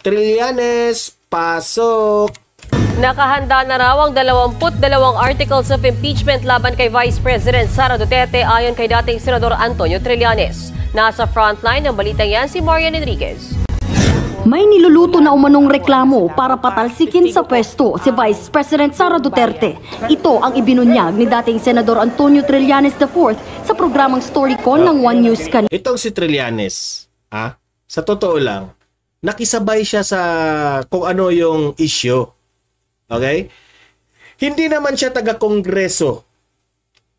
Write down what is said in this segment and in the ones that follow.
Trillanes, pasok! Nakahanda na raw ang 22 articles of impeachment laban kay Vice President Sara Duterte ayon kay dating Senador Antonio Trillanes. Nasa frontline ng balitang yan si Marian Enriquez. May niluluto na umanong reklamo para patalsikin sa pwesto si Vice President Sara Duterte. Ito ang ibinunyag ni dating Senador Antonio Trillanes IV sa programang Storycon ng One News kanina. Itong si Trillanes, sa totoo lang, nakisabay siya sa kung ano yung issue. Okay? Hindi naman siya taga-kongreso.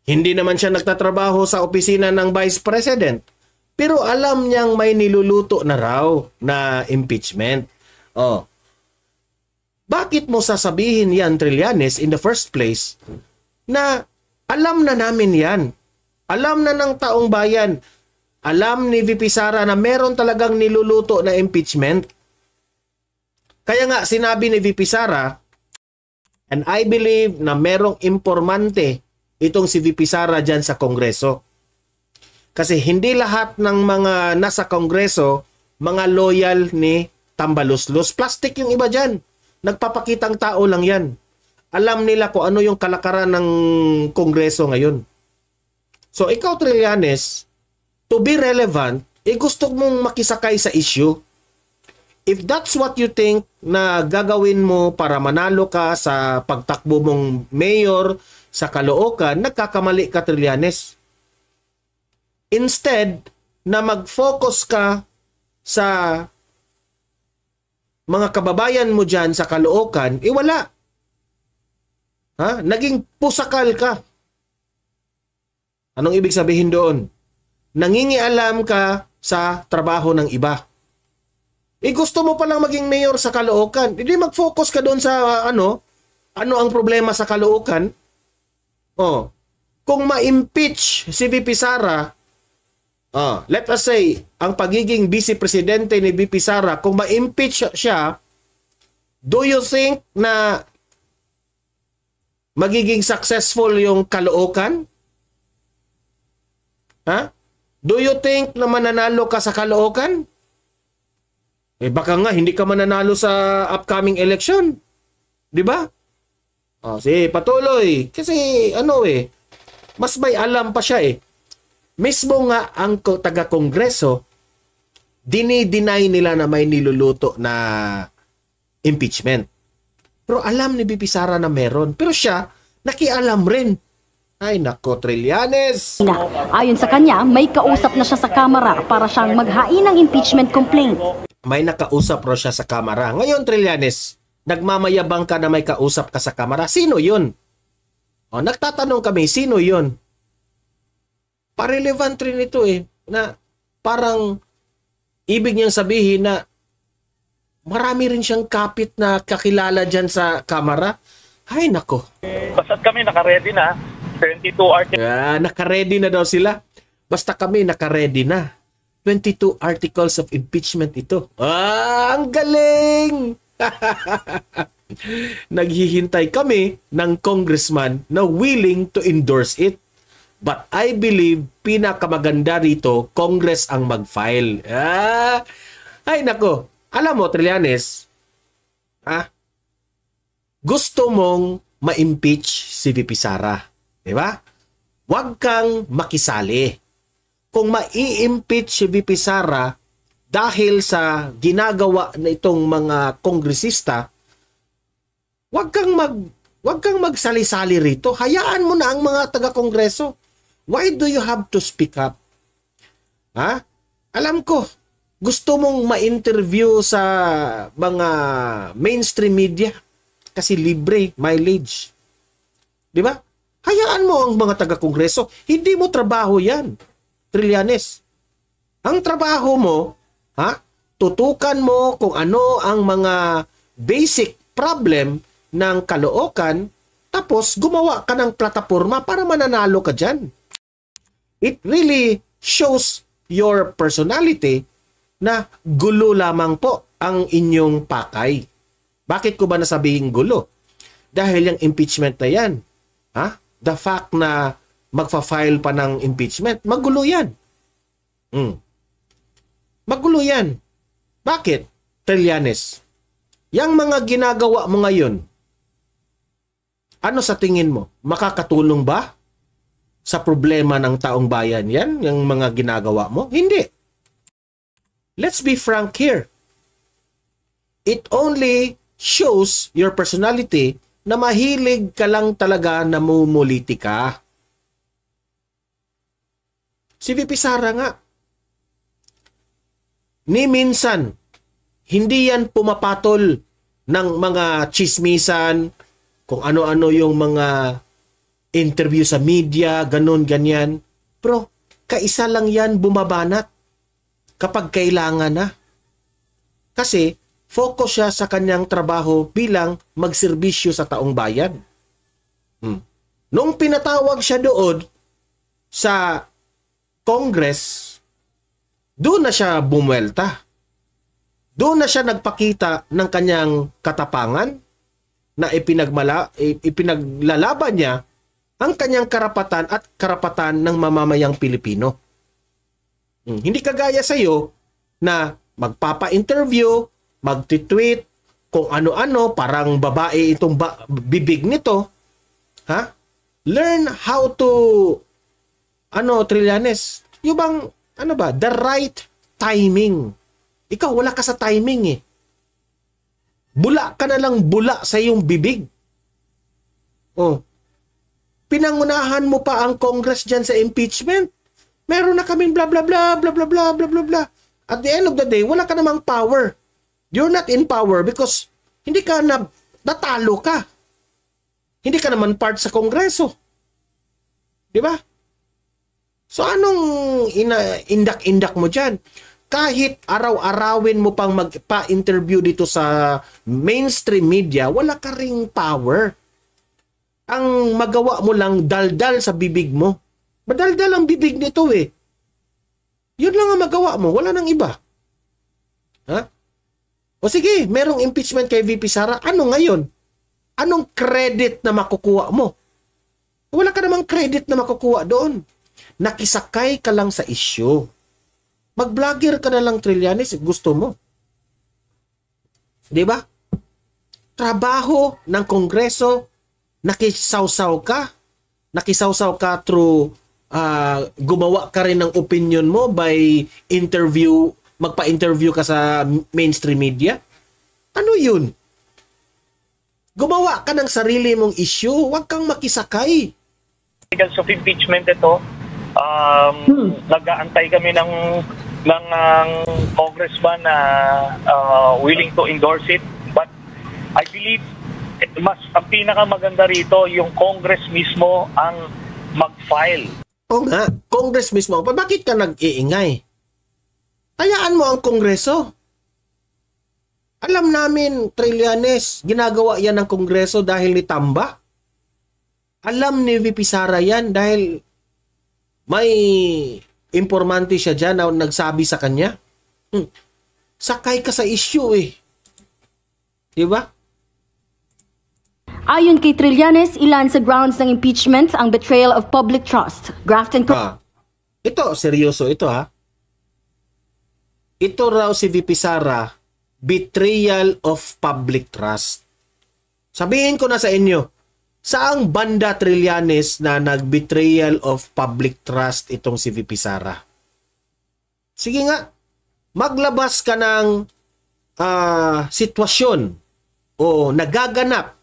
Hindi naman siya nagtatrabaho sa opisina ng Vice President. Pero alam niyang may niluluto na raw na impeachment. Bakit mo sasabihin yan, Trillanes, in the first place, na alam na namin yan. Alam na ng taong bayan. Alam ni VP Sara na meron talagang niluluto na impeachment. Kaya nga sinabi ni VP Sara, and I believe na merong impormante itong si VP Sara dyan sa Kongreso. Kasi hindi lahat ng mga nasa Kongreso, mga loyal ni Tambaluslos. Plastic yung iba dyan. Nagpapakitang tao lang yan. Alam nila kung ano yung kalakaran ng Kongreso ngayon. So ikaw, Trillanes, to be relevant, gusto mong makisakay sa issue. If that's what you think na gagawin mo para manalo ka sa pagtakbo mong mayor sa Caloocan, nagkakamali ka, Trillanes. Instead na mag-focus ka sa mga kababayan mo dyan sa Caloocan, wala. Naging pusakal ka. Anong ibig sabihin doon? Nangingialam ka sa trabaho ng iba. Gusto mo palang maging mayor sa Caloocan. Hindi mag-focus ka doon sa ano ang problema sa Caloocan. Kung ma-impeach si VP Sara, let us say, ang pagiging vice-presidente ni VP Sara, kung ma-impeach siya, do you think na magiging successful yung Caloocan? Do you think na mananalo ka sa Caloocan? Baka nga hindi ka mananalo sa upcoming election. 'Di ba? Sige, patuloy. Kasi mas may alam pa siya Mismo nga ang taga-kongreso, dinideny nila na may niluluto na impeachment. Pero alam ni VP Sara na meron. Pero siya, nakialam rin. Ay nako, Trillanes! Ayon sa kanya, may kausap na siya sa Kamara para siyang maghain ng impeachment complaint. May nakausap raw siya sa Kamara. Ngayon, Trillanes, nagmamayabang ka na may kausap ka sa Kamara. Sino yun? Nagtatanong kami, sino yun? Parelevant rin ito na parang ibig niyang sabihin na marami rin siyang kapit na kakilala dyan sa Kamara. Ay nako. Basta't kami naka-ready na. 22 articles. Naka-ready na daw sila. Basta kami naka-ready na. 22 articles of impeachment ito. Ang galing! Naghihintay kami ng congressman na willing to endorse it. But I believe pinakamaganda rito, Congress ang mag-file. Ay nako. Alam mo, Trillanes, gusto mong ma-impeach si VP Sara. Diba? Huwag kang makisali. Kung mai-impeach si VP Sara dahil sa ginagawa na itong mga kongresista, huwag kang magsali-sali rito. Hayaan mo na ang mga taga-kongreso. Why do you have to speak up? Alam ko, gusto mong ma-interview sa mga mainstream media kasi libre, mileage. Diba? Hayaan mo ang mga taga-kongreso. Hindi mo trabaho yan, Trillanes. Ang trabaho mo, tutukan mo kung ano ang mga basic problem ng Caloocan, tapos gumawa ka ng plataforma para mananalo ka dyan. It really shows your personality na gulo lamang po ang inyong pakay. Bakit ko ba nasabing gulo? Dahil yung impeachment na yan, the fact na magfa-file pa ng impeachment, magulo yan. Magulo yan. Bakit? Trillanes, yang mga ginagawa mo ngayon, ano sa tingin mo? Makakatulong ba sa problema ng taong bayan yan, yung mga ginagawa mo? Hindi. Let's be frank here. It only shows your personality na mahilig ka lang talaga na mumulitika. Si VP Sara nga, ni minsan, hindi yan pumapatol ng mga chismisan, kung ano-ano yung mga interview sa media, ganun, ganyan. Pero, kaisa lang yan bumabanat kapag kailangan na. Kasi, focus siya sa kanyang trabaho bilang magserbisyo sa taong bayan. Nung pinatawag siya doon sa Congress, doon na siya bumuelta. Doon na siya nagpakita ng kanyang katapangan na ipinaglalaban niya ang kanyang karapatan at karapatan ng mamamayang Pilipino. Hindi kagaya sa iyo na magpapa-interview, magti-tweet, kung ano-ano, parang babae itong bibig nito. Ha? Learn how to, Trillanes, yung bang, the right timing. Ikaw, wala ka sa timing eh. Bula ka na lang bula sa iyong bibig. Pinangunahan mo pa ang Congress dyan sa impeachment. Meron na kaming blah blah blah blah blah blah blah blah blah. At the end of the day, wala ka namang power. You're not in power because hindi ka natalo ka. Hindi ka naman part sa Kongreso. Di ba? So anong indak-indak mo dyan? Kahit araw-arawin mo pang magpa-interview dito sa mainstream media, wala ka ring power. Ang magawa mo lang daldal sa bibig mo. Madaldal ang bibig nito eh. Yun lang ang magawa mo, wala nang iba. Ha? O sige, merong impeachment kay VP Sara. Ano ngayon? Anong credit na makukuha mo? Wala ka namang credit na makukuha doon. Nakisakay ka lang sa issue. Mag-vlogger ka na lang, Trillanes, gusto mo. Di ba? Trabaho ng Kongreso, nakisawsaw ka. Nakisawsaw ka through gumawa ka rin ng opinion mo by interview, magpa-interview ka sa mainstream media. Ano yun? Gumawa ka ng sarili mong issue, huwag kang makisakay. Articles of impeachment ito, nag-aantay kami ng congressman na willing to endorse it. But I believe ang pinakamaganda rito yung Congress mismo ang mag-file. O nga, Congress mismo. Bakit ka nag-iingay? Hayaan mo ang Kongreso. Alam namin, Trillanes, ginagawa yan ng Kongreso dahil ni Tamba. Alam ni VP Sara yan dahil may informante siya dyan na nagsabi sa kanya. Sakay ka sa issue eh. Diba? Ayon kay Trillanes, ilan sa grounds ng impeachment ang betrayal of public trust, graft and ito, seryoso ito ha. Ito raw si VP Sara, betrayal of public trust. Sabihin ko na sa inyo, saang banda, Trillanes, na nag-betrayal of public trust itong si VP Sara? Sige nga, maglabas ka ng sitwasyon o nagaganap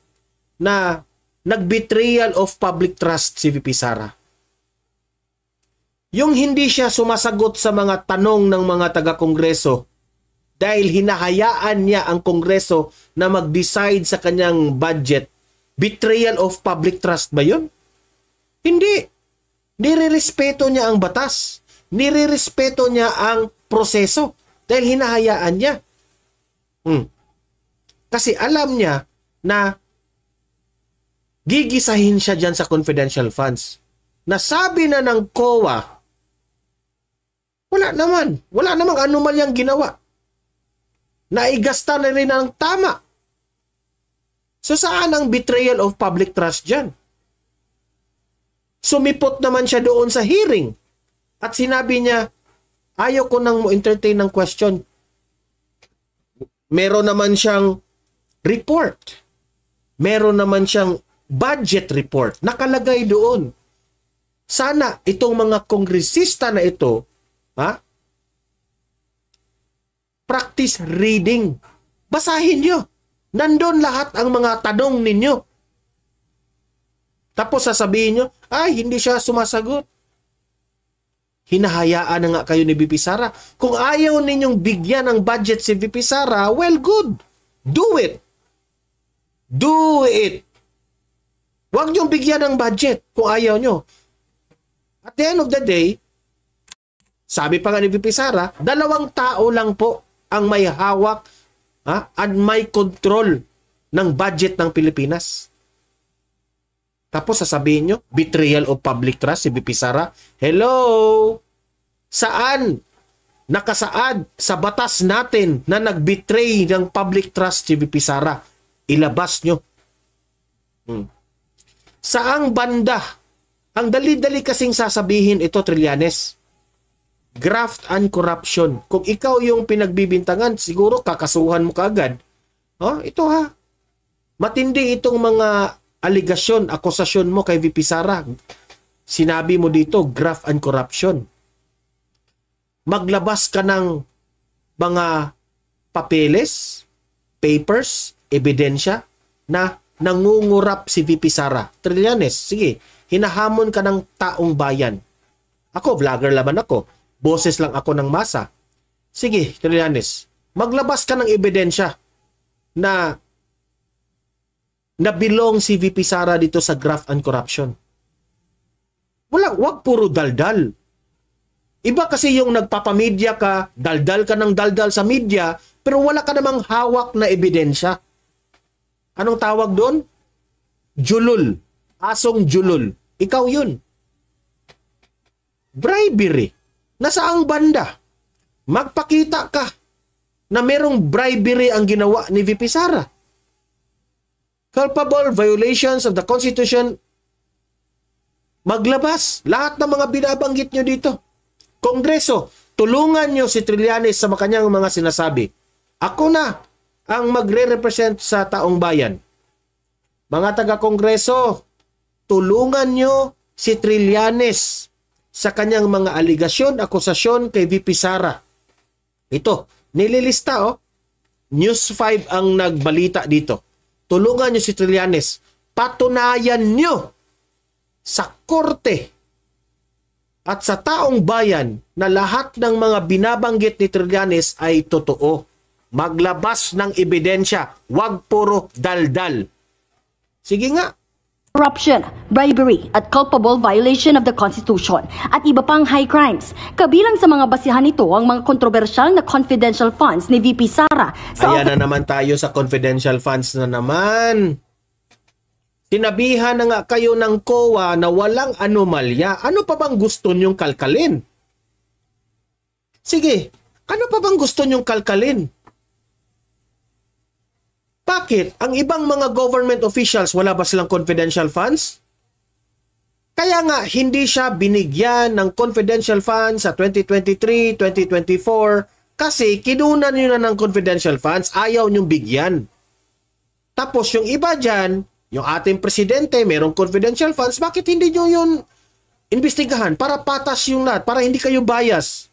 na nag-betrayal of public trust si VP Sara. Yung hindi siya sumasagot sa mga tanong ng mga taga-Kongreso dahil hinahayaan niya ang Kongreso na mag-decide sa kanyang budget, betrayal of public trust ba yun? Hindi. Nirerespeto niya ang batas. Nirerespeto niya ang proseso dahil hinahayaan niya. Kasi alam niya na gigisahin siya dyan sa confidential funds. Nasabi na ng COA, wala namang anomalyang ginawa. Naigasta na rin ng tama. So saan ang betrayal of public trust dyan? Sumipot naman siya doon sa hearing at sinabi niya, ayaw ko nang mo entertain ng question. meron naman siyang report. Meron naman siyang budget report. Nakalagay doon. Sana itong mga kongresista na ito, practice reading. Basahin nyo. Nandun lahat ang mga tanong ninyo. Tapos sasabihin nyo, ay, hindi siya sumasagot. Hinahayaan na nga kayo ni VP Sara. Kung ayaw ninyong bigyan ng budget si VP Sara, well, good. Do it. Do it. Huwag niyong bigyan ng budget kung ayaw nyo. At the end of the day, sabi pa nga ni VP Sara, 2 tao lang po ang may hawak at may control ng budget ng Pilipinas. Tapos sasabihin nyo, betrayal of public trust si VP Sara. Hello? Saan nakasaad sa batas natin na nagbetray ng public trust si VP Sara? Ilabas nyo. Saang banda? Ang dali-dali kasing sasabihin ito, Trillanes. Graft and corruption. Kung ikaw yung pinagbibintangan, siguro kakasuhan mo kaagad. Ito ha. Matindi itong mga aligasyon, akusasyon mo kay VP Sara. Sinabi mo dito, graft and corruption. Maglabas ka ng mga papeles, papers, ebidensya na nangungurap si VP Sara. Trillanes, sige, hinahamon ka ng taong bayan. Ako, vlogger laban ako. Boses lang ako ng masa. Sige, Trillanes, maglabas ka ng ebidensya na nabilong si VP Sara dito sa graft and corruption. Wag puro daldal. Iba kasi yung nagpapamedya ka, daldal ka ng daldal sa media, pero wala ka namang hawak na ebidensya. Anong tawag doon? Julul. Asong julul. Ikaw yun. Bribery. Nasaang banda? Magpakita ka na merong bribery ang ginawa ni VP Sara. Culpable violations of the Constitution. Maglabas. Lahat ng mga binabanggit nyo dito. Kongreso, tulungan nyo si Trillanes sa kanyang mga sinasabi. Ako na ang magre-represent sa taong bayan. Mga taga-kongreso, tulungan nyo si Trillanes sa kanyang mga aligasyon, akusasyon kay VP Sara. Ito, nililista News 5 ang nagbalita dito. Tulungan nyo si Trillanes. Patunayan nyo sa korte at sa taong bayan na lahat ng mga binabanggit ni Trillanes ay totoo. Maglabas ng ebidensya. Huwag puro daldal. Sige nga. Corruption, bribery, at culpable violation of the Constitution at iba pang high crimes. Kabilang sa mga basihan nito ang mga kontrobersyal na confidential funds ni VP Sara. Ayan na naman tayo sa confidential funds na naman. Sinabihan na nga kayo ng COA na walang anomalya. Ano pa bang gusto nyong kalkalin? Sige, ano pa bang gusto nyong kalkalin? Bakit? Ang ibang mga government officials, wala ba silang confidential funds? Kaya nga, hindi siya binigyan ng confidential funds sa 2023, 2024 kasi kinunan nyo na ng confidential funds, ayaw nyong bigyan. Tapos yung iba dyan, yung ating presidente, merong confidential funds, bakit hindi nyo yun imbestigahan para patas yung lahat, para hindi kayo bias?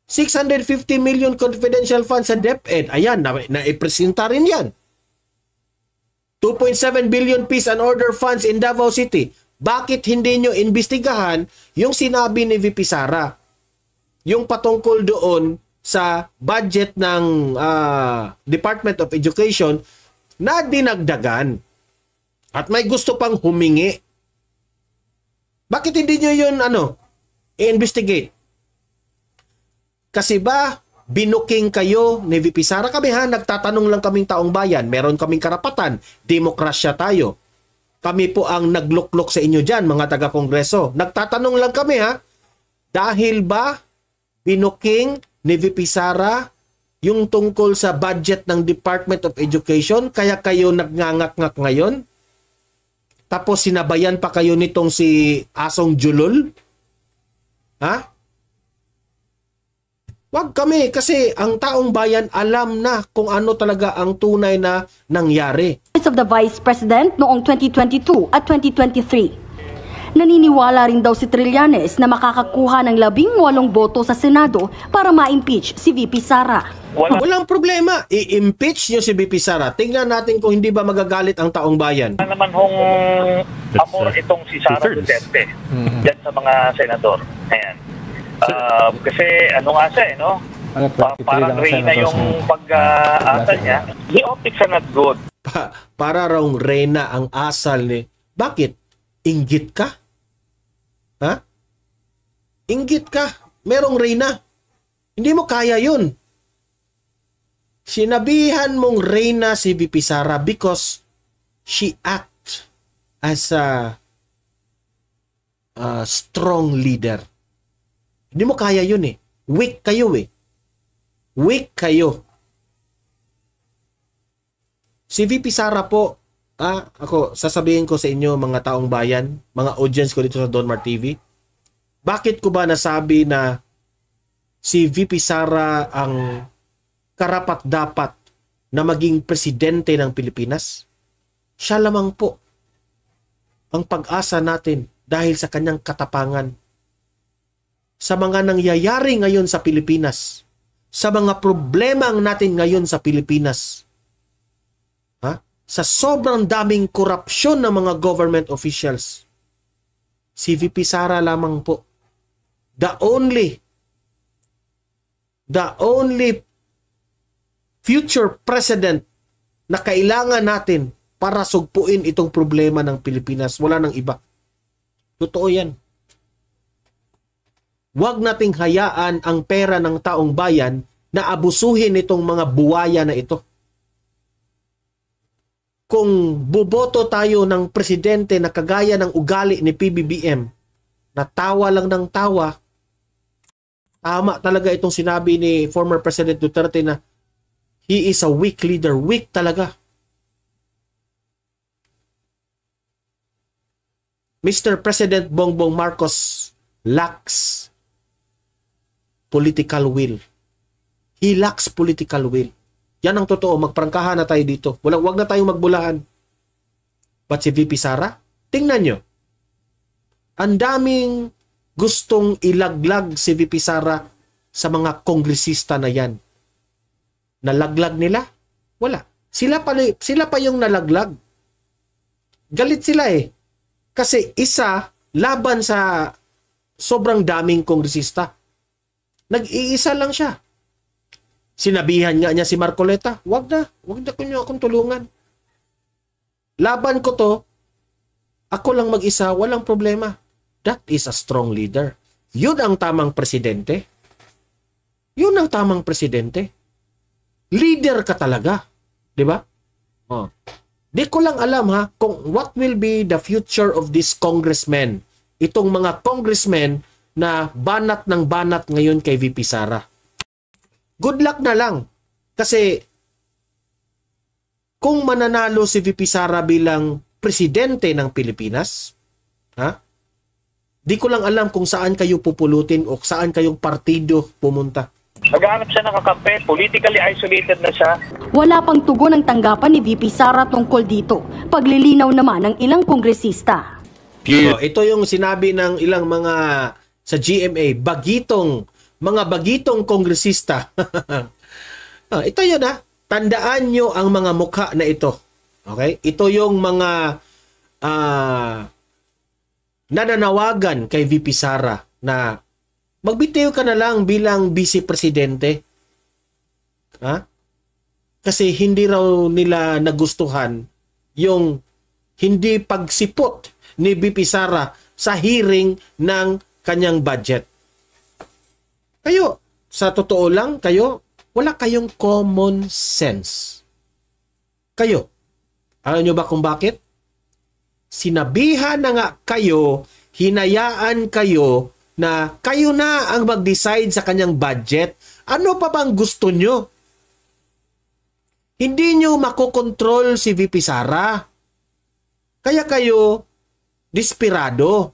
650 million confidential funds sa DepEd. Ayan, naipresenta rin yan. 2.7 billion peace and order funds in Davao City. Bakit hindi nyo imbestigahan yung sinabi ni VP Sara? Yung patungkol doon sa budget ng Department of Education na dinagdagan. At may gusto pang humingi. Bakit hindi nyo yun i-investigate? Kasi ba, binuking kayo ni VP Sara? Kami nagtatanong lang kaming taong bayan. Meron kaming karapatan. Demokrasya tayo. Kami po ang nagluklok sa inyo dyan, mga taga-kongreso. Nagtatanong lang kami dahil ba binuking ni VP Sara yung tungkol sa budget ng Department of Education, kaya kayo nagngangat-ngak ngayon? Tapos sinabayan pa kayo nitong si Asong Julul? Wag kami kasi ang taong bayan alam na kung ano talaga ang tunay na nangyari. Of the Vice President noong 2022 at 2023. Naniniwala rin daw si Trillanes na makakakuha ng 18 boto sa Senado para ma-impeach si VP Sara. Walang problema. I-impeach nyo si VP Sara. Tingnan natin kung hindi ba magagalit ang taong bayan. Wala naman hong amor itong si Sara Duterte dyan sa mga senador. Ayan. Kasi ano nga siya no? Parang reyna yung pag-asal niya. The optics are not good. Para raw reyna ang asal ni... Bakit? Inggit ka? Ha? Inggit ka? Merong reyna. Hindi mo kaya yun. Sinabihan mong reyna si VP Sara because she act as a strong leader. Hindi mo kaya yun eh. Weak kayo eh. Weak kayo. Si VP Sara po, ako, sasabihin ko sa inyo mga taong bayan, mga audience ko dito sa Donmar TV, bakit ko ba nasabi na si VP Sara ang karapat-dapat na maging presidente ng Pilipinas? Siya lamang po ang pag-asa natin dahil sa kanyang katapangan. Sa mga nangyayari ngayon sa Pilipinas, sa mga problema natin ngayon sa Pilipinas, sa sobrang daming korupsyon ng mga government officials, si VP Sara lamang po, the only future president na kailangan natin para sugpuin itong problema ng Pilipinas. Wala nang iba. Totoo yan. Huwag nating hayaan ang pera ng taong bayan na abusuhin itong mga buwaya na ito. Kung buboto tayo ng presidente na kagaya ng ugali ni PBBM, na tawa lang ng tawa, tama talaga itong sinabi ni former President Duterte na he is a weak leader. Weak talaga. Mr. President Bongbong Marcos lacks political will. He lacks political will. Yan ang totoo. Magprangkahan na tayo dito. Wag na tayong magbulahan. But si VP Sara, tingnan nyo. Ang daming gustong ilaglag si VP Sara sa mga kongresista na yan. Nalaglag nila? Wala. Sila pa yung nalaglag. Galit sila eh. Kasi isa, laban sa sobrang daming kongresista. Nag-iisa lang siya. Sinabihan nga niya si Marcoleta, wag na kunyo akong tulungan. Laban ko to, ako lang mag-isa, walang problema. That is a strong leader. Yun ang tamang presidente. Yun ang tamang presidente. Leader ka talaga. Di ba? Oh. Di ko lang alam ha, kung what will be the future of this congressman. Itong mga congressmen na banat ng banat ngayon kay VP Sara. Good luck na lang. Kasi kung mananalo si VP Sara bilang presidente ng Pilipinas, di ko lang alam kung saan kayo pupulutin o saan kayong partido pumunta. Naghahanap siya ng kakampi, politically isolated na siya. Wala pang tugon ang tanggapan ni VP Sara tungkol dito. Paglilinaw naman ng ilang kongresista. So, ito yung sinabi ng ilang mga sa GMA, mga bagitong kongresista. Ito yun ha. Tandaan nyo ang mga mukha na ito. Okay? Ito yung mga nananawagan kay VP Sara na magbitiw ka na lang bilang vice presidente. Kasi hindi raw nila nagustuhan yung hindi pagsipot ni VP Sara sa hearing ng kanyang budget. Kayo, sa totoo lang, wala kayong common sense. Kayo, alam nyo ba kung bakit? Sinabihan na nga kayo, hinayaan kayo na kayo na ang mag-decide sa kanyang budget. Ano pa bang gusto nyo? Hindi nyo makokontrol si VP Sara. Kaya kayo, desperado.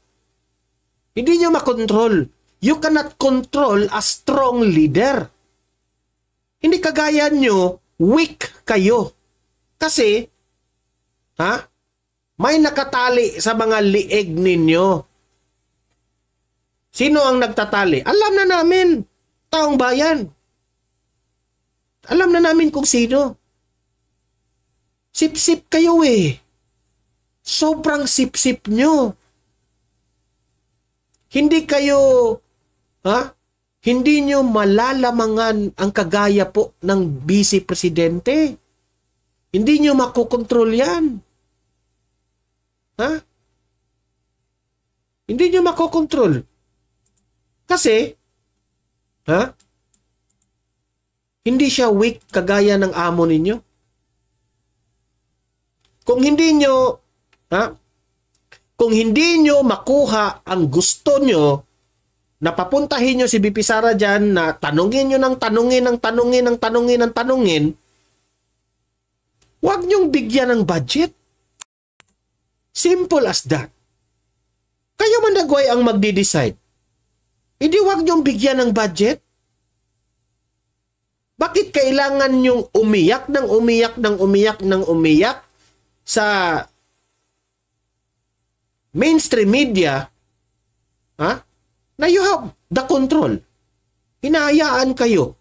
Hindi nyo makontrol. You cannot control a strong leader. Hindi kagaya nyo, weak kayo. Kasi, may nakatali sa mga lieg ninyo. Sino ang nagtatali? Alam na namin, taong bayan. Alam na namin kung sino. Sip-sip kayo eh. Sobrang sip-sip nyo. Hindi kayo, hindi nyo malalamangan ang kagaya po ng Vice Presidente. Hindi nyo makokontrol yan. Hindi nyo makokontrol. Kasi, hindi siya weak kagaya ng amo ninyo. Kung hindi nyo makuha ang gusto nyo, na papuntahin nyo si BP Sara dyan, na tanungin nyo ng tanungin, huwag nyong bigyan ng budget. Simple as that. Kayo man nagway ang magdi-decide. Hindi huwag nyong bigyan ng budget. Bakit kailangan nyong umiyak sa mainstream media na you have the control? Hinahayaan kayo.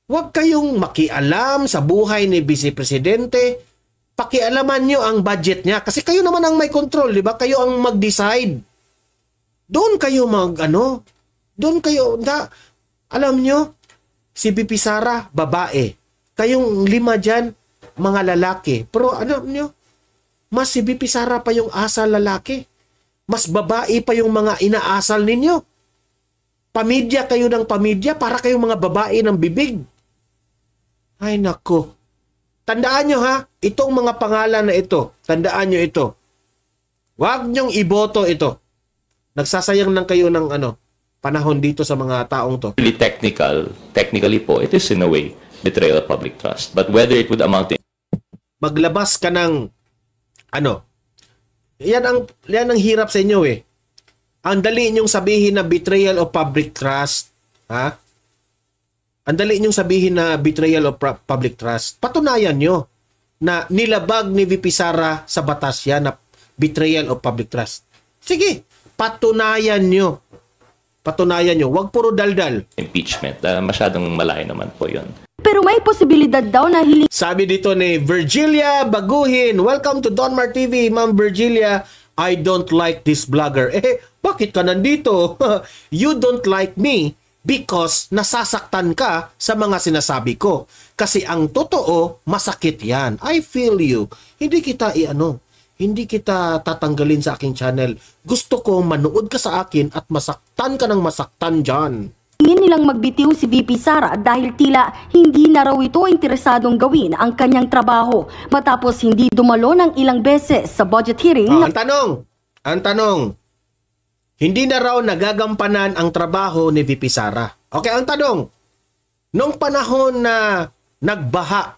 Huwag kayong makialam sa buhay ni Vice Presidente. Pakialaman nyo ang budget niya. Kasi kayo naman ang may control, di ba? Kayo ang mag-decide. Doon kayo alam nyo, si BP Sara, babae. Kayong 5 dyan, mga lalaki. Pero alam nyo, mas si BP Sara pa yung asal lalaki. Mas babae pa yung mga inaasal ninyo. Pamilya kayo ng pamilya, para kayong mga babae ng bibig. Ay nako. Tandaan nyo itong mga pangalan na ito. Tandaan nyo ito. Huwag nyong iboto ito. Nagsasayang lang kayo ng panahon dito sa mga taong to. Really technically po, it is in a way betrayal of public trust. But whether it would amount to... Maglabas ka ng yan ang hirap sa inyo eh. Ang dali nyong sabihin na betrayal of public trust. Ang dali nyong sabihin na betrayal of public trust. Patunayan nyo na nilabag ni VP Sara sa batas yan na betrayal of public trust. Sige, patunayan nyo. Huwag puro daldal. Impeachment. Masyadong malayo naman po yun. Pero may posibilidad daw na Sabi dito ni Virgilia Baguhin, welcome to Donmar TV, Ma'am Virgilia. I don't like this vlogger. Bakit ka nandito? You don't like me because nasasaktan ka sa mga sinasabi ko. Kasi ang totoo, masakit yan. I feel you. Hindi kita tatanggalin sa aking channel. Gusto ko manood ka sa akin at masaktan ka ng masaktan dyan. nilang magbitiw si VP Sara dahil tila hindi na raw ito interesadong gawin ang kanyang trabaho matapos hindi dumalo ng ilang beses sa budget hearing. Ang tanong, hindi na raw nagagampanan ang trabaho ni VP Sara. Okay, ang tanong, nung panahon na nagbaha,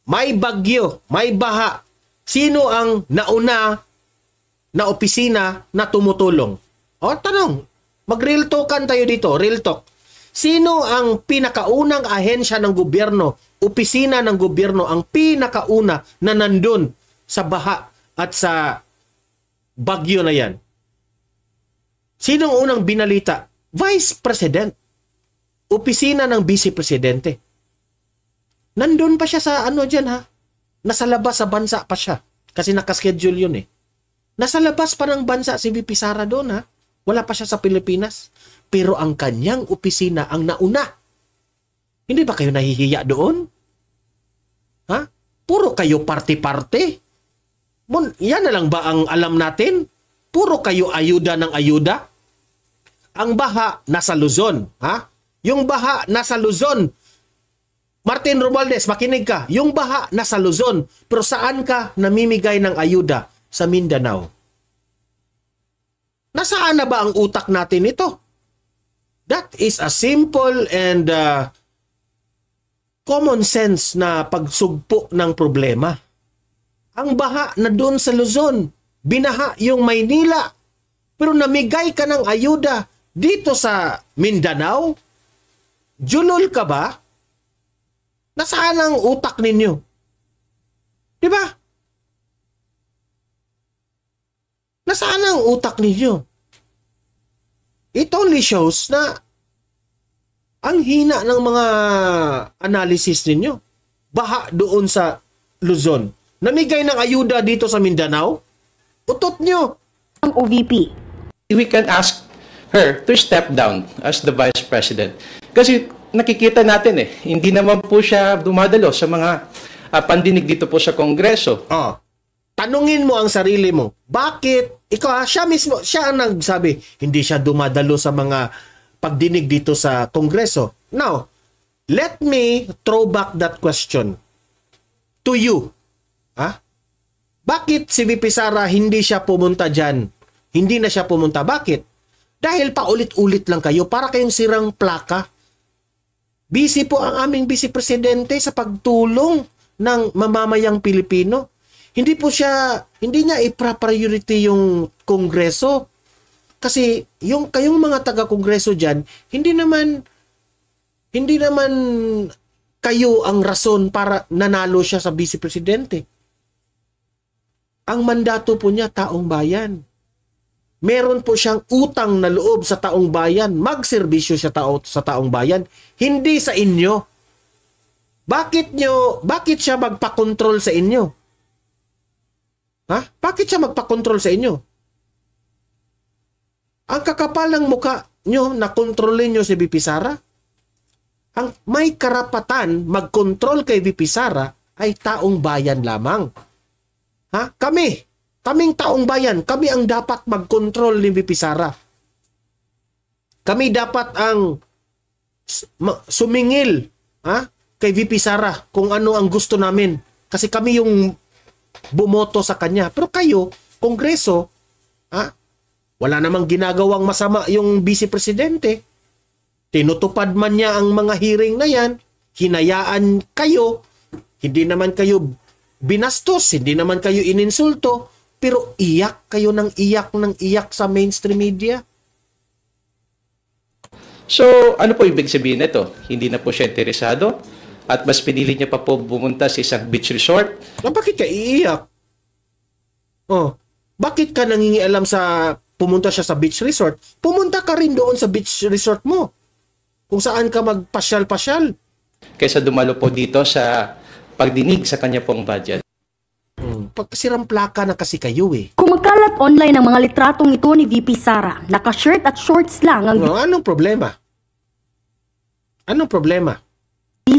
may bagyo, may baha, sino ang nauna na opisina na tumutulong? O, tanong, mag-real talkan tayo dito, real talk. Sino ang pinakaunang ahensya ng gobyerno, opisina ng gobyerno, ang pinakauna na nandun sa baha at sa bagyo na yan? Sino ang unang binalita? Vice President. Opisina ng Vice Presidente. Nandun pa siya sa ano dyan ha? Nasa labas sa bansa pa siya. Kasi nakaschedule yun eh. Nasa labas pa ng bansa si VP Sara doon ha? Wala pa siya sa Pilipinas. Pero ang kanyang opisina ang nauna. Hindi ba kayo nahihiya doon? Ha? Puro kayo party-party. Yan na lang ba ang alam natin? Puro kayo ayuda ng ayuda? Ang baha nasa Luzon. Ha? Yung baha nasa Luzon. Martin Romualdez, makinig ka. Yung baha nasa Luzon. Pero saan ka namimigay ng ayuda? Sa Mindanao. Nasaan na ba ang utak natin ito? That is a simple and common sense na pagsugpo ng problema. Ang baha na doon sa Luzon. binaha yung Maynila, pero namigay ka ng ayuda dito sa Mindanao? Julol ka ba? Nasaan ang utak ninyo? Di ba? Nasaan ang utak ninyo? It only shows na ang hina ng mga analysis ninyo. Baha doon sa Luzon. Namigay ng ayuda dito sa Mindanao? Utot nyo. Ang OVP. We can ask her to step down as the Vice President. Kasi nakikita natin hindi naman po siya dumadalo sa mga pandinig dito po sa Kongreso. Tanungin mo ang sarili mo. Bakit? Ikaw siya mismo, siya ang nagsabi, hindi siya dumadalo sa mga pagdinig dito sa Kongreso. Now, let me throw back that question to you. Bakit si VP Sara hindi siya pumunta dyan? Hindi na siya pumunta. Bakit? Dahil paulit-ulit lang kayo para kayong sirang plaka. Busy po ang aming Vice Presidente sa pagtulong ng mamamayang Pilipino. Hindi niya i-priority yung Kongreso. Kasi yung kayong mga taga-Kongreso dyan, hindi naman kayo ang rason para nanalo siya sa Vice Presidente. Ang mandato po niya, taong bayan. Meron po siyang utang na loob sa taong bayan. Magserbisyo siya sa taong bayan. Hindi sa inyo. Bakit siya magpakontrol sa inyo? Bakit siya magpakontrol sa inyo? Ang kakapal ng muka nyo na kontrolin nyo si VP Sara? Ang may karapatan magkontrol kay VP Sara ay taong bayan lamang. Kaming taong bayan, kami ang dapat mag-control ni VP Sara. Kami dapat ang sumingil kay VP Sara kung ano ang gusto namin. Kasi kami yung bumoto sa kanya. Pero kayo, Kongreso, wala namang ginagawang masama yung Vice Presidente. Tinutupad man niya ang mga hearing na yan. Hinayaan kayo. Hindi naman kayo binastos, hindi naman kayo ininsulto. Pero iyak kayo ng iyak sa mainstream media. So, ano po ibig sabihin nito? Hindi na po siya interesado? At mas pinili niya pa po bumunta sa isang beach resort? Bakit ka iiyak? Bakit ka nangingialam sa pumunta siya sa beach resort? Pumunta ka rin doon sa beach resort mo. Kung saan ka magpasyal-pasyal. Kaysa dumalo po dito sa pagdinig sa kanya pong budget. Pagkasirang plaka na kasi kayo Kumakalat online ang mga litratong ito ni VP Sara. Naka-shirt at shorts lang ang Anong problema? Anong problema?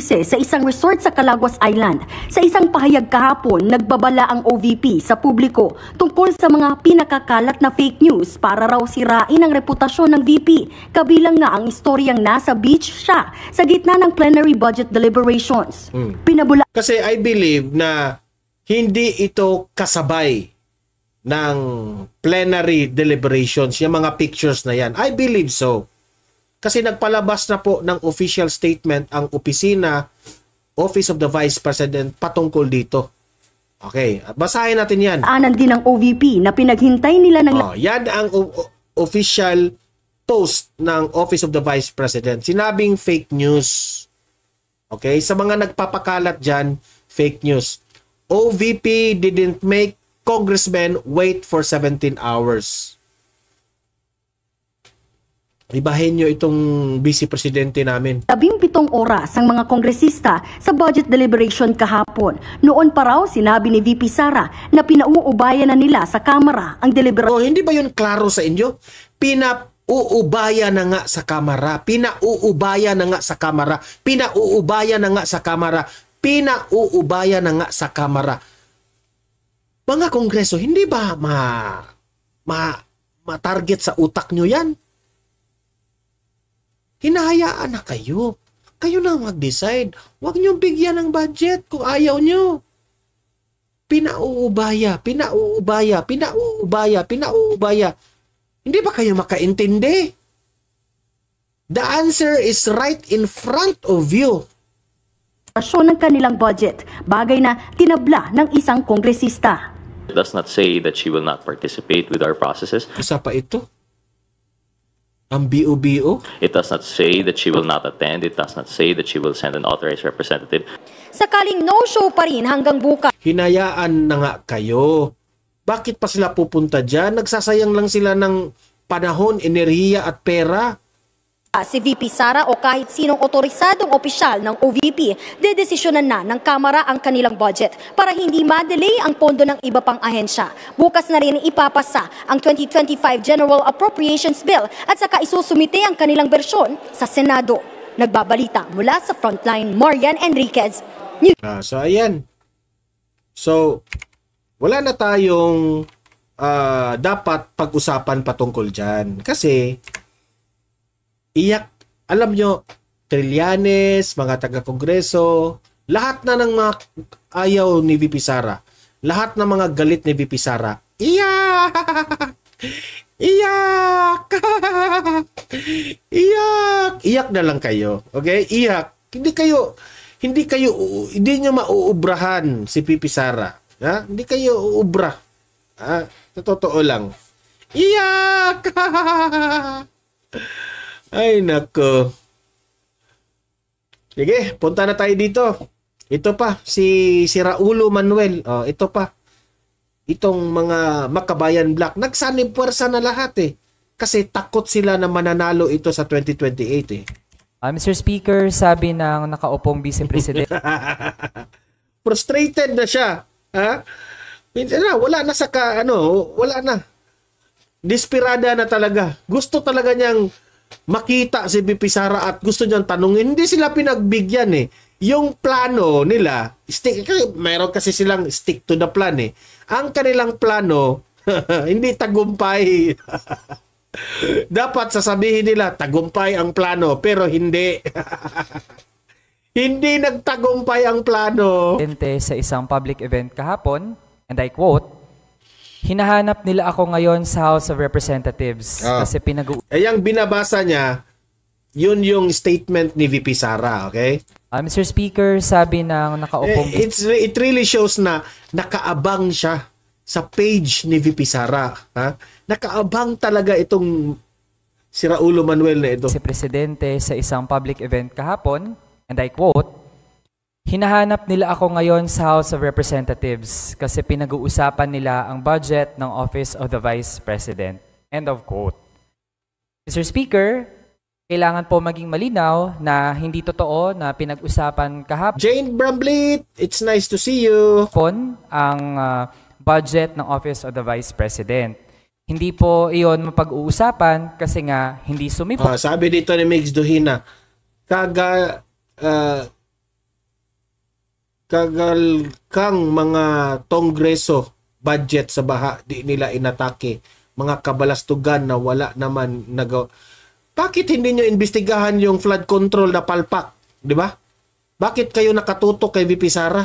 sa isang resort sa Calaguas Island. Sa isang pahayag kahapon, nagbabala ang OVP sa publiko tungkol sa mga pinakakalat na fake news para raw sirain ang reputasyon ng VP. Kabilang na ang istoryang nasa beach siya sa gitna ng plenary budget deliberations. Pinabula Kasi I believe na hindi ito kasabay ng plenary deliberations, yung mga pictures na yan. I believe so. Kasi nagpalabas na po ng official statement ang opisina, Office of the Vice President patungkol dito. Okay, basahin natin yan. Anan din ng OVP na pinaghintay nila ng... yan ang official post ng Office of the Vice President. Sinabing fake news. Okay, sa mga nagpapakalat dyan, fake news. OVP didn't make congressmen wait for 17 hours. Ibahin nyo itong Vice Presidente namin. 17 oras ang mga kongresista sa budget deliberation kahapon. Noon pa raw sinabi ni VP Sara na pinauubayan na nila sa Kamara ang deliberation. Hindi ba yun klaro sa inyo? Pinauubaya na nga sa Kamara. Pinauubaya na nga sa Kamara. Pinauubaya na nga sa Kamara. Pinauubaya na nga sa Kamara. Mga kongreso, hindi ba ma-target sa utak nyo yan? Hinahayaan na kayo. Kayo na mag-decide. Huwag nyo bigyan ng budget kung ayaw nyo. Pinauubaya, pinauubaya, pinauubaya, pinauubaya. Hindi ba kayo makaintindi? The answer is right in front of you. Ng kanilang budget, bagay na tinabla ng isang kongresista. It does not say that she will not participate with our processes. Isa pa ito. Ang BO-BO. It does not say that she will not attend. It does not say that she will send an authorized representative. Sakaling no-show pa rin hanggang bukas. Hinayaan na nga kayo. Bakit pa sila pupunta dyan? Nagsasayang lang sila ng panahon, enerhiya at pera. Si VP Sara o kahit sinong otorisadong opisyal ng OVP, dedesisyonan na ng Kamara ang kanilang budget para hindi ma-delay ang pondo ng iba pang ahensya. Bukas na rin ipapasa ang 2025 General Appropriations Bill at saka isusumite ang kanilang bersyon sa Senado. Nagbabalita mula sa Frontline, Marian Enriquez. So ayan. So wala na tayong dapat pag-usapan patungkol dyan. Kasi iyak, alam nyo, Trillanes, mga taga-kongreso, lahat na ng mga ayaw ni VP Sara, lahat ng mga galit ni VP Sara, iyak! Iyak! Iyak! Iyak na lang kayo. Okay? Iyak. Hindi nyo mauubrahan si VP Sara. Ha? Hindi kayo uubra. Ha? Sa totoo lang. Iyak! Ay, nako. Sige, punta na tayo dito. Ito pa, si Raulo Manuel. Oh, ito pa. Itong mga Makabayan Black. Nagsanib puwersa na lahat eh. Kasi takot sila na mananalo ito sa 2028 eh. Mr. Speaker, sabi ng nakaupong Vice President. Frustrated na siya. Ha? Minsan na, wala na wala na. Desperada na talaga. Gusto talaga niyang makita si VP Sara at gusto niyang tanungin. Hindi sila pinagbigyan eh. Yung plano nila, meron kasi silang stick to the plan eh. Ang kanilang plano, hindi tagumpay. Dapat sasabihin nila, tagumpay ang plano, pero hindi. Hindi nagtagumpay ang plano. Sa isang public event kahapon, and I quote, "Hinahanap nila ako ngayon sa House of Representatives kasi yung binabasa niya, yun yung statement ni VP Sara, okay? Mr. Speaker, sabi ng nakaupong... It really shows na nakaabang siya sa page ni VP Sara. Ha? Nakaabang talaga itong si Raulo Manuel na ito. Si Presidente sa isang public event kahapon, and I quote, "Hinahanap nila ako ngayon sa House of Representatives kasi pinag-uusapan nila ang budget ng Office of the Vice President." End of quote. Mr. Speaker, kailangan po maging malinaw na hindi totoo na pinag-usapan kahapon Jane Bramblett, it's nice to see you. ang budget ng Office of the Vice President. Hindi po iyon mapag-uusapan kasi nga hindi sumipot. Sabi dito ni Mix Duhina, kagalkang mga Kongreso budget sa baha, di nila inatake. Mga kabalastugan na wala naman nagawa. Bakit hindi nyo imbestigahan yung flood control na palpak? Di ba? Bakit kayo nakatutok kay VP Sara?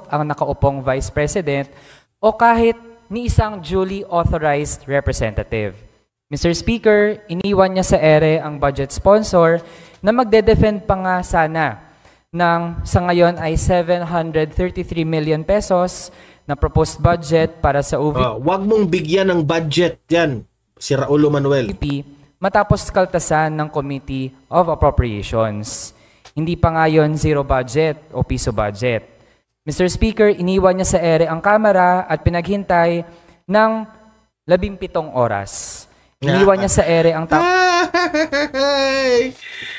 Ang nakaupong Vice President o kahit ni isang duly authorized representative. Mr. Speaker, iniwan niya sa ere ang budget sponsor na magde-defend pa nga sana ng sa ngayon ay 733 million pesos na proposed budget para sa OVP. Wag mong bigyan ng budget yan, si Raulo Manuel. Matapos kaltasan ng Committee of Appropriations. Hindi pa nga yun zero budget o piso budget. Mr. Speaker, iniwan niya sa ere ang Kamara at pinaghintay ng 17 oras. Iniwan niya sa ere ang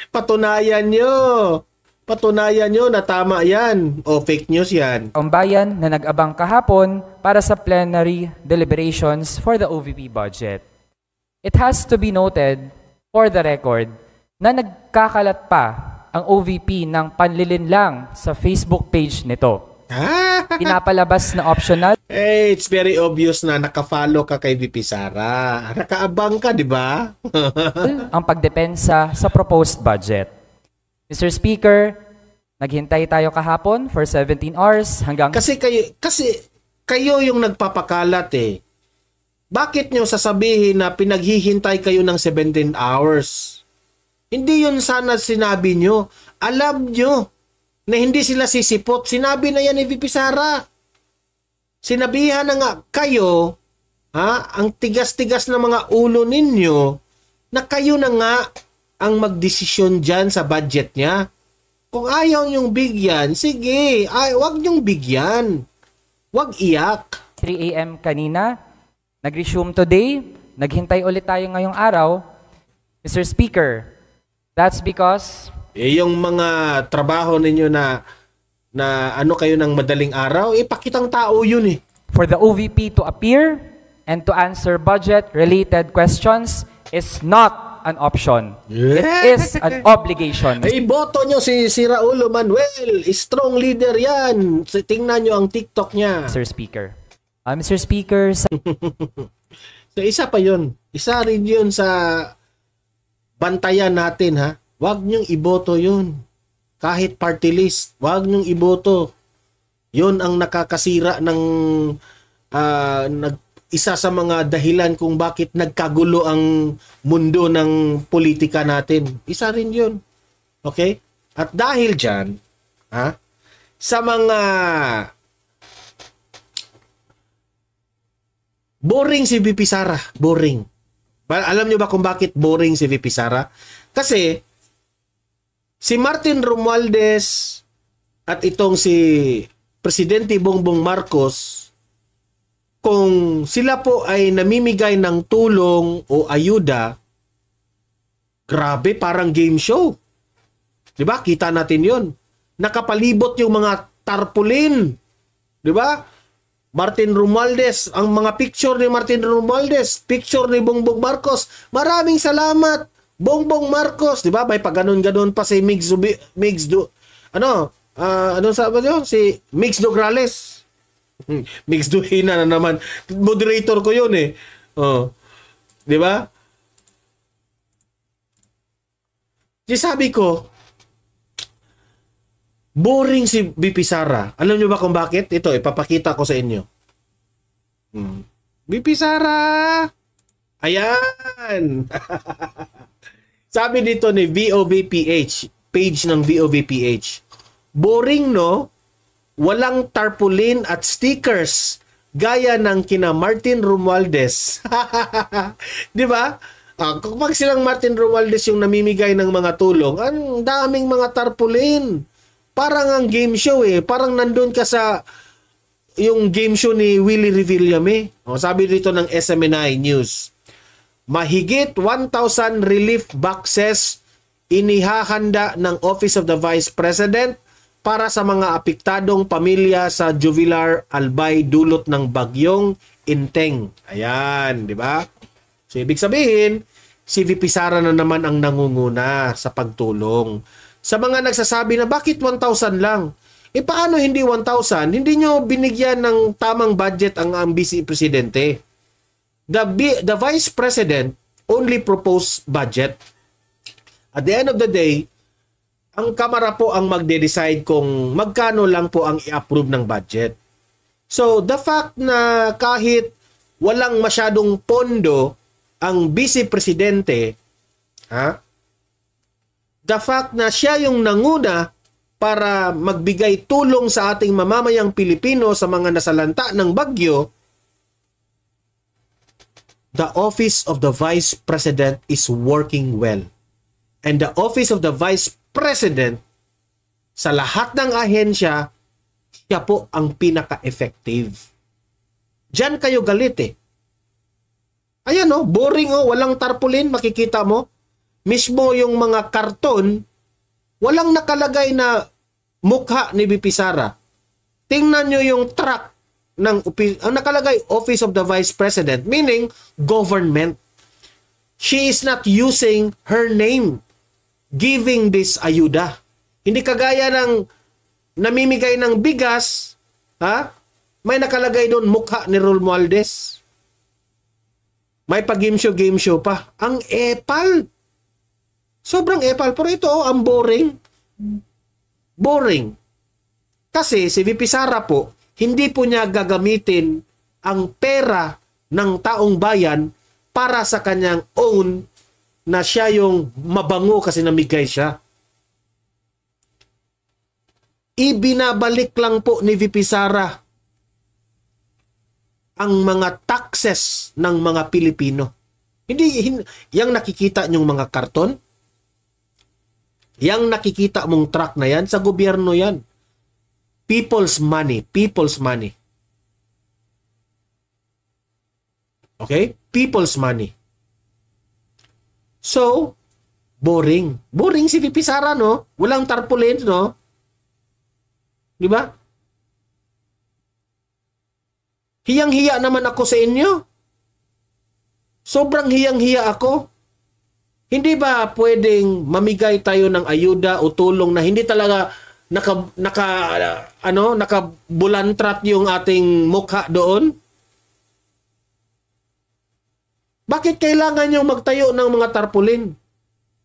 Patunayan nyo na tama yan o fake news yan. Ang bayan na nag-abang kahapon para sa plenary deliberations for the OVP budget. It has to be noted, for the record, na nagkakalat pa ang OVP ng panlilinlang sa Facebook page nito. Pinapalabas na optional. It's very obvious na nakafollow ka kay VP Sara. Nakaabang ka, di ba? Ang pagdepensa sa proposed budget. Mr. Speaker, naghintay tayo kahapon for 17 hours hanggang... Kasi kayo yung nagpapakalat eh. Bakit nyo sasabihin na pinaghihintay kayo ng 17 hours? Hindi yun sana sinabi nyo. Alam nyo na hindi sila sisipot. Sinabi na yan ni VP Sara. Sinabihan na nga kayo, ang tigas-tigas ng mga ulo ninyo, na kayo na nga ang magdesisyon dyan sa budget niya. Kung ayaw niyong bigyan, sige, wag niyong bigyan. Wag iyak. 3 a.m. kanina, nag-resume today, naghintay ulit tayo ngayong araw. Mr. Speaker, that's because yung mga trabaho ninyo na ano kayo ng madaling araw, pakitang tao yun eh. for the OVP to appear and to answer budget-related questions is not an option. It is an obligation. Iboto nyo si Raulo Manuel. Strong leader yan. Tingnan nyo ang TikTok niya. Mr. Speaker. Mr. Speaker, So isa pa yun. Isa rin yun sa bantayan natin, ha. Huwag nyong iboto yun. Kahit party list, huwag nyong iboto. Yun ang nakakasira ng isa sa mga dahilan kung bakit nagkagulo ang mundo ng politika natin. Isa rin yun. Okay? At dahil dyan, sa mga boring si VP Sara. Boring. Alam nyo ba kung bakit boring si VP Sara? Kasi si Martin Romualdez at itong si Presidente Bongbong Marcos, kung sila po ay namimigay ng tulong o ayuda, grabe, parang game show. 'Di ba? Kita natin 'yon. Nakapalibot yung mga tarpaulin. 'Di ba? Martin Romualdez, ang mga picture ni Martin Romualdez, picture ni Bongbong Marcos. Maraming salamat, Bongbong Marcos, 'di ba? May paganon-ganon pa si ano sabi niyo? Si Mix Nograles. Mix Duhina na naman. Moderator ko 'yun eh. Oh. 'Di ba? Sabi ko, boring si VP Sara. Alam niyo ba kung bakit? Ito, ipapakita ko sa inyo. VP Sara! Ayan! Sabi dito ni VOVPH, page ng VOVPH. Boring, no? Walang tarpaulin at stickers gaya ng kina Martin Romualdez. 'Di ba? Kapag silang Martin Romualdez yung namimigay ng mga tulong, ang daming mga tarpaulin. Parang ang game show eh. Parang nandun ka sa yung game show ni Willie Revillame. Sabi dito ng SMNI News, mahigit 1,000 relief boxes inihahanda ng Office of the Vice President para sa mga apektadong pamilya sa Jovillar, Albay dulot ng bagyong Inteng. Ayan, di ba? So, ibig sabihin, si VP Sara na naman ang nangunguna sa pagtulong. Sa mga nagsasabi na bakit 1,000 lang? Paano hindi 1,000? Hindi nyo binigyan ng tamang budget ang Vice Presidente. The Vice President only proposed budget. At the end of the day, ang Kamara po ang magde-decide kung magkano lang po ang i-approve ng budget. So, the fact na kahit walang masyadong pondo ang Vice Presidente, the fact na siya yung nanguna para magbigay tulong sa ating mamamayang Pilipino sa mga nasalanta ng bagyo, the Office of the Vice President is working well. And the Office of the Vice President, sa lahat ng ahensya, siya po ang pinaka-effective. Diyan kayo galit eh. Ayan oh, boring oh, walang tarpaulin, makikita mo. Mismo yung mga karton, walang nakalagay na mukha ni VP Sara. Tingnan nyo yung track ng ang nakalagay Office of the Vice President, meaning government. She is not using her name giving this ayuda. Hindi kagaya ng namimigay ng bigas, may nakalagay doon mukha ni Romualdez. May pa-game show pa. Ang epal. Sobrang epal. Pero ito, ang boring. Boring. Kasi si VP Sara po, hindi po niya gagamitin ang pera ng taong bayan para sa kanyang own na siya yung mabango kasi namigay siya. Ibinabalik lang po ni VP Sara ang mga taxes ng mga Pilipino. Hindi yang nakikita nyong mga karton, yang nakikita mong truck na yan, sa gobyerno yan. People's money. People's money. Okay? People's money. So, boring. Boring si VP Sara, no? Walang tarpaulin, no? Di ba? Hiyang-hiya naman ako sa inyo. Sobrang hiyang-hiya ako. Hindi ba pwedeng mamigay tayo ng ayuda o tulong na hindi talaga nakabulantrat yung ating mukha doon? Bakit kailangan yung magtayo ng mga tarpaulin?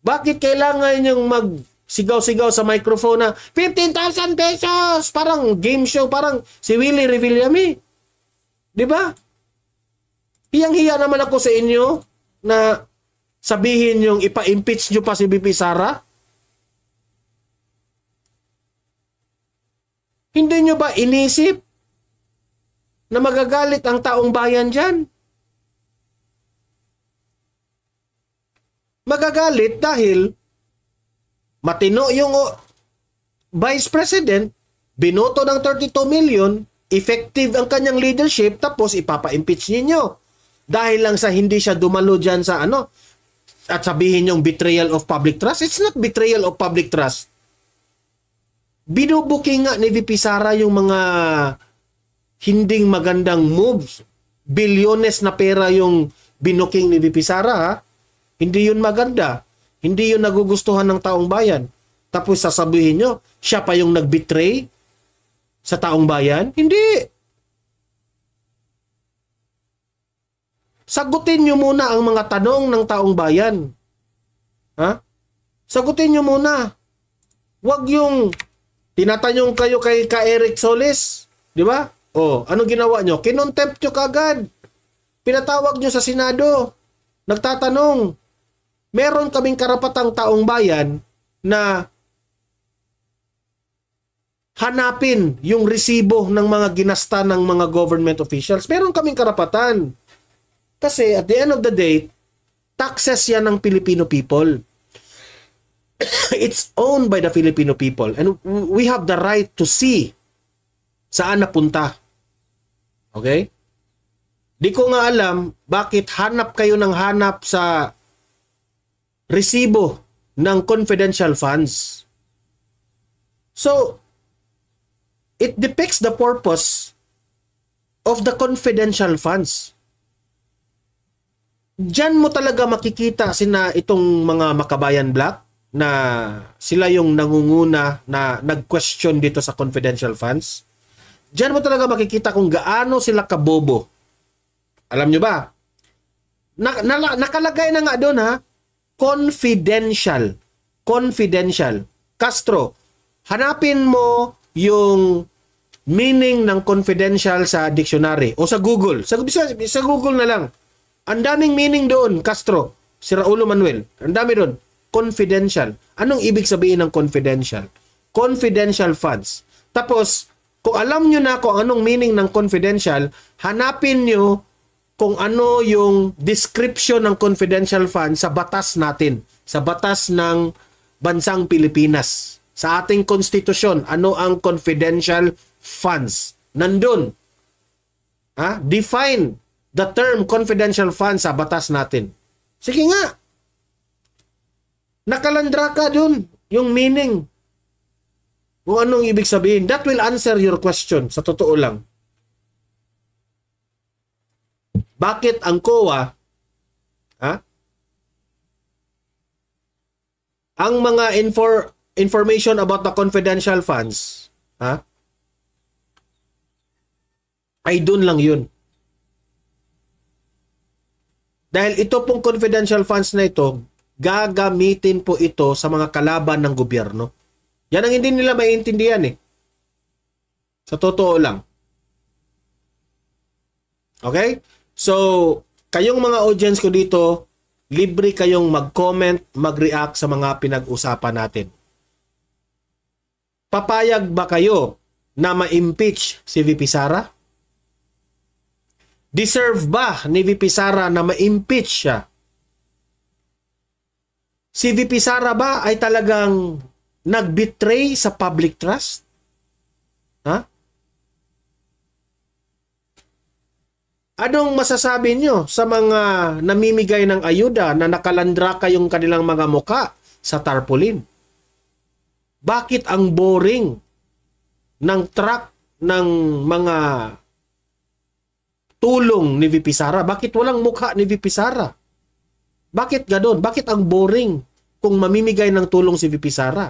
Bakit kailangan yung magsigaw-sigaw sa microphone na 15,000 pesos? Parang game show, parang si Willie Revillame. Di ba? Hiyang-hiya naman ako sa inyo na sabihin yung ipa-impeach nyo pa si VP Sara. Hindi nyo ba inisip na magagalit ang taong bayan dyan? Magagalit dahil matino yung Vice President, binoto ng 32 million, effective ang kanyang leadership, tapos ipapa-impeach ninyo. Dahil lang sa hindi siya dumalo dyan sa at sabihin yung betrayal of public trust. It's not betrayal of public trust. Binubuking nga ni VP Sara yung mga hinding magandang moves. Bilyones na pera yung binuking ni VP Sara, ha? Hindi yun maganda. Hindi yun nagugustuhan ng taong bayan. Tapos sasabihin nyo, siya pa yung nag-betray sa taong bayan? Hindi. Sagutin nyo muna ang mga tanong ng taong bayan. Ha? Sagutin nyo muna. Huwag yung tinatanong kayo kay Eric Solis. Di ba? O, ano ginawa nyo? Kinontempt nyo kagad. Pinatawag nyo sa Senado. Nagtatanong. Meron kaming karapatang taong bayan na hanapin yung resibo ng mga ginasta ng mga government officials. Meron kaming karapatan. Kasi at the end of the day, taxes yan ng Filipino people. It's owned by the Filipino people. And we have the right to see saan napunta. Okay? Di ko nga alam bakit hanap kayo ng hanap sa resibo ng confidential funds. So, it depicts the purpose of the confidential funds. Diyan mo talaga makikita sina itong mga Makabayan Black na sila yung nangunguna na nag-question dito sa confidential funds. Diyan mo talaga makikita kung gaano sila kabobo. Alam nyo ba? Nakalagay na nga doon, ha? Confidential. Confidential. Castro, hanapin mo yung meaning ng confidential sa dictionary o sa Google. Sa Google na lang. Ang daming meaning doon, Castro. Si Raulo Manuel. Ang dami doon. Confidential. Anong ibig sabihin ng confidential? Confidential funds. Tapos, kung alam nyo na kung anong meaning ng confidential, hanapin nyo kung ano yung description ng confidential fund sa batas natin, sa batas ng bansang Pilipinas. Sa ating konstitusyon, ano ang confidential funds? Nandun. Ha? Define the term confidential funds sa batas natin. Sige nga. Nakalandra ka dun yung meaning. Kung anong ibig sabihin. That will answer your question. Sa totoo lang. Bakit ang COA, ang mga information about the confidential funds, ay dun lang yun. Dahil ito pong confidential funds na ito, gagamitin po ito sa mga kalaban ng gobyerno. Yan ang hindi nila maintindihan eh. Sa totoo lang. Okay? So, kayong mga audience ko dito, libre kayong mag-comment, mag-react sa mga pinag-usapan natin. Papayag ba kayo na ma-impeach si VP Sara? Deserve ba ni VP Sara na ma-impeach siya? Si VP Sara ba ay talagang nag-betray sa public trust? Ha? Anong masasabi nyo sa mga namimigay ng ayuda na nakalandra kayong kanilang mga muka sa tarpaulin? Bakit ang boring ng truck ng mga tulong ni VP Sara? Bakit walang mukha ni VP Sara? Bakit ganoon? Bakit ang boring kung mamimigay ng tulong si VP Sara?